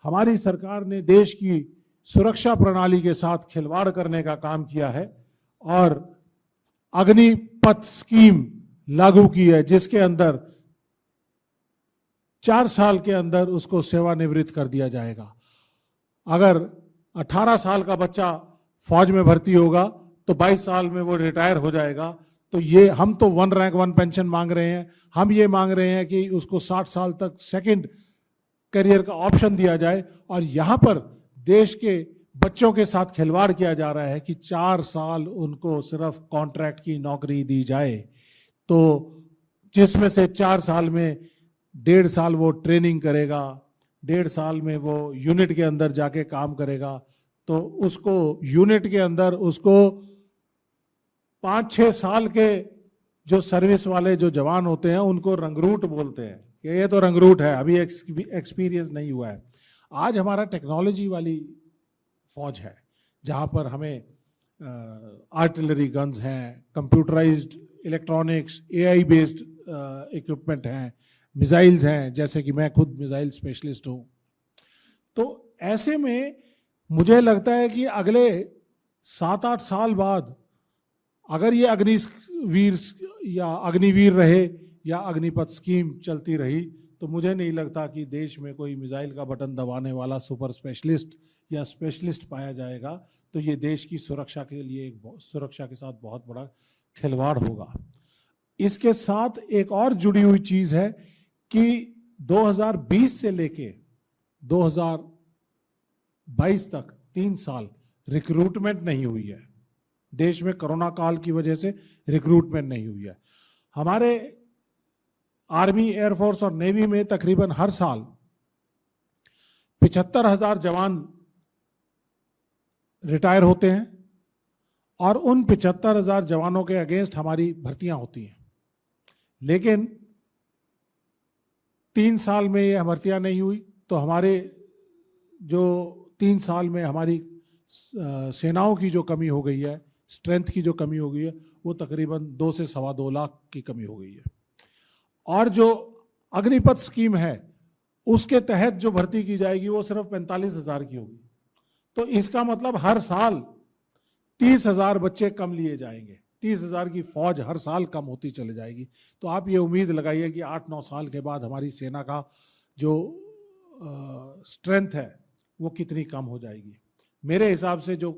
हमारी सरकार ने देश की सुरक्षा प्रणाली के साथ खिलवाड़ करने का काम किया है और अग्निपथ स्कीम लागू की है, जिसके अंदर 4 साल के अंदर उसको सेवानिवृत्त कर दिया जाएगा। अगर 18 साल का बच्चा फौज में भर्ती होगा तो 22 साल में वो रिटायर हो जाएगा। तो ये हम तो 1 रैंक 1 पेंशन मांग रहे हैं, हम ये मांग रहे हैं कि उसको 60 साल तक सेकंड करियर का ऑप्शन दिया जाए। और यहां पर देश के बच्चों के साथ खिलवाड़ किया जा रहा है कि 4 साल उनको सिर्फ कॉन्ट्रैक्ट की नौकरी दी जाए, तो जिसमें से 4 साल में 1.5 साल वो ट्रेनिंग करेगा, 1.5 साल में वो यूनिट के अंदर जाके काम करेगा, तो उसको यूनिट के अंदर उसको 5-6 साल के जो सर्विस वाले जो जवान होते हैं उनको रंगरूट बोलते हैं कि ये तो रंगरूट है, अभी एक्सपीरियंस नहीं हुआ है। आज हमारा टेक्नोलॉजी वाली फौज है जहां पर हमें आर्टिलरी गन्स हैं, computerised electronics, AI based equipment हैं, मिसाइल्स हैं, जैसे कि मैं खुद मिसाइल स्पेशलिस्ट हूं। तो ऐसे में मुझे लगता है कि अगले 7-8 साल बाद अगर ये अग्निवीर या अग्निवीर रहे या अग्निपथ स्कीम चलती रही तो मुझे नहीं लगता कि देश में कोई मिसाइल का बटन दबाने वाला सुपर स्पेशलिस्ट या स्पेशलिस्ट पाया जाएगा। तो ये देश की सुरक्षा के लिए सुरक्षा के साथ बहुत बड़ा खिलवाड़ होगा। इसके साथ एक और जुड़ी हुई चीज है कि 2020 से लेके 2022 तक 3 साल रिक्रूटमेंट नहीं हुई है देश में। कोरोना काल की वजह से रिक्रूटमेंट नहीं हुई है। हमारे आर्मी, एयरफोर्स और नेवी में तकरीबन हर साल 75,000 जवान रिटायर होते हैं और उन 75,000 जवानों के अगेंस्ट हमारी भर्तियां होती हैं, लेकिन 3 साल में ये भर्तियां नहीं हुई। तो हमारे जो 3 साल में हमारी सेनाओं की जो कमी हो गई है, स्ट्रेंथ की जो कमी हो गई है, वो तकरीबन 2 से 2.25 लाख की कमी हो गई है। और जो अग्निपथ स्कीम है उसके तहत जो भर्ती की जाएगी वो सिर्फ 45,000 की होगी। तो इसका मतलब हर साल 30,000 बच्चे कम लिए जाएंगे, 30,000 की फौज हर साल कम होती चली जाएगी। तो आप ये उम्मीद लगाइए कि 8-9 साल के बाद हमारी सेना का जो स्ट्रेंथ है वो कितनी कम हो जाएगी। मेरे हिसाब से जो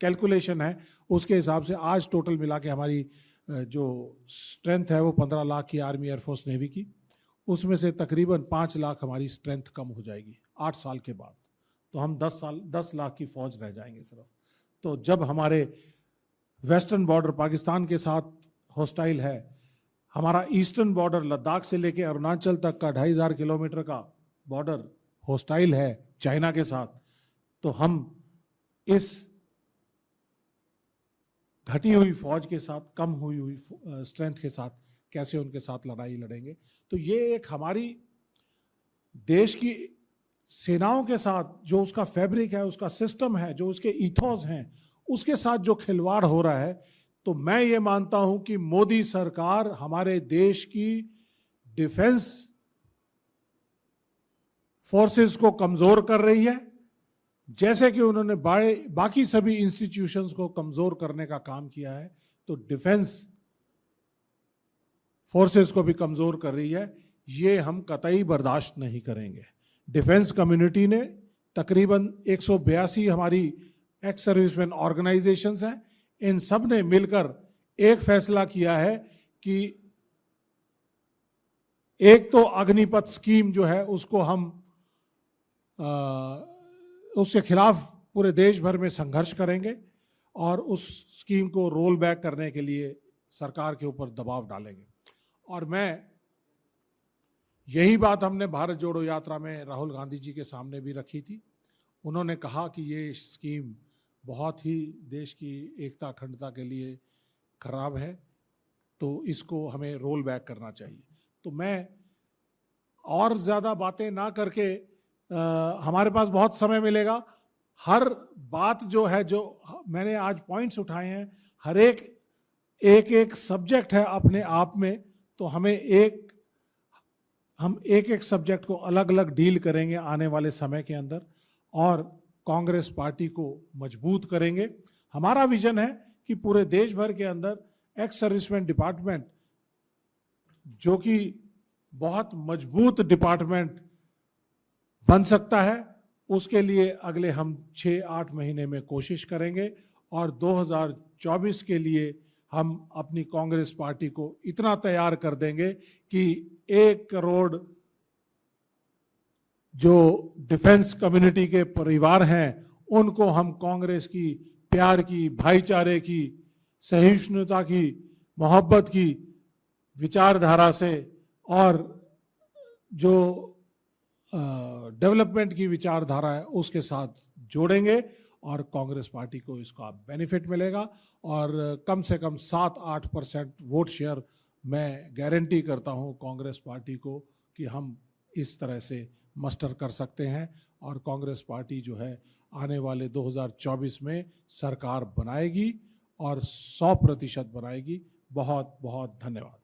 कैलकुलेशन है उसके हिसाब से आज टोटल मिला के हमारी जो स्ट्रेंथ है वो 15 लाख की आर्मी, एयरफोर्स, नेवी की, उसमें से तकरीबन 5 लाख हमारी स्ट्रेंथ कम हो जाएगी 8 साल के बाद। तो हम 10 लाख की फौज रह जाएंगे सिर्फ। तो जब हमारे वेस्टर्न बॉर्डर पाकिस्तान के साथ हॉस्टाइल है, हमारा ईस्टर्न बॉर्डर लद्दाख से लेकर अरुणाचल तक का 2,500 किलोमीटर का बॉर्डर हॉस्टाइल है चाइना के साथ, तो हम इस घटी हुई फौज के साथ, कम हुई स्ट्रेंथ के साथ कैसे उनके साथ लड़ाई लड़ेंगे। तो ये एक हमारी देश की सेनाओं के साथ जो उसका फैब्रिक है, उसका सिस्टम है, जो उसके ईथोस हैं, उसके साथ जो खिलवाड़ हो रहा है। तो मैं ये मानता हूं कि मोदी सरकार हमारे देश की डिफेंस फोर्सेस को कमजोर कर रही है, जैसे कि उन्होंने बाकी सभी इंस्टीट्यूशंस को कमजोर करने का काम किया है, तो डिफेंस फोर्सेस को भी कमजोर कर रही है। ये हम कतई बर्दाश्त नहीं करेंगे। डिफेंस कम्युनिटी ने तकरीबन 182 हमारी एक्स सर्विसमैन ऑर्गेनाइजेशंस हैं, इन सब ने मिलकर एक फैसला किया है कि एक तो अग्निपथ स्कीम जो है उसको हम उसके खिलाफ पूरे देश भर में संघर्ष करेंगे और उस स्कीम को रोल बैक करने के लिए सरकार के ऊपर दबाव डालेंगे। और मैं यही बात हमने भारत जोड़ो यात्रा में राहुल गांधी जी के सामने भी रखी थी। उन्होंने कहा कि ये स्कीम बहुत ही देश की एकता अखंडता के लिए खराब है, तो इसको हमें रोल बैक करना चाहिए। तो मैं और ज़्यादा बातें ना करके, हमारे पास बहुत समय मिलेगा, हर बात जो है, जो मैंने आज पॉइंट्स उठाए हैं, हर एक सब्जेक्ट है अपने आप में, तो हमें एक हम एक एक सब्जेक्ट को अलग अलग डील करेंगे आने वाले समय के अंदर और कांग्रेस पार्टी को मजबूत करेंगे। हमारा विजन है कि पूरे देश भर के अंदर एक्स सर्विसमैन डिपार्टमेंट, जो कि बहुत मजबूत डिपार्टमेंट बन सकता है, उसके लिए अगले हम 6-8 महीने में कोशिश करेंगे और 2024 के लिए हम अपनी कांग्रेस पार्टी को इतना तैयार कर देंगे कि 1 करोड़ जो डिफेंस कम्युनिटी के परिवार हैं उनको हम कांग्रेस की प्यार की, भाईचारे की, सहिष्णुता की, मोहब्बत की विचारधारा से और जो डेवलपमेंट की विचारधारा है उसके साथ जोड़ेंगे और कांग्रेस पार्टी को इसका बेनिफिट मिलेगा और कम से कम 7-8% वोट शेयर मैं गारंटी करता हूं कांग्रेस पार्टी को कि हम इस तरह से मस्टर कर सकते हैं और कांग्रेस पार्टी जो है आने वाले 2024 में सरकार बनाएगी और 100% बनाएगी। बहुत बहुत धन्यवाद।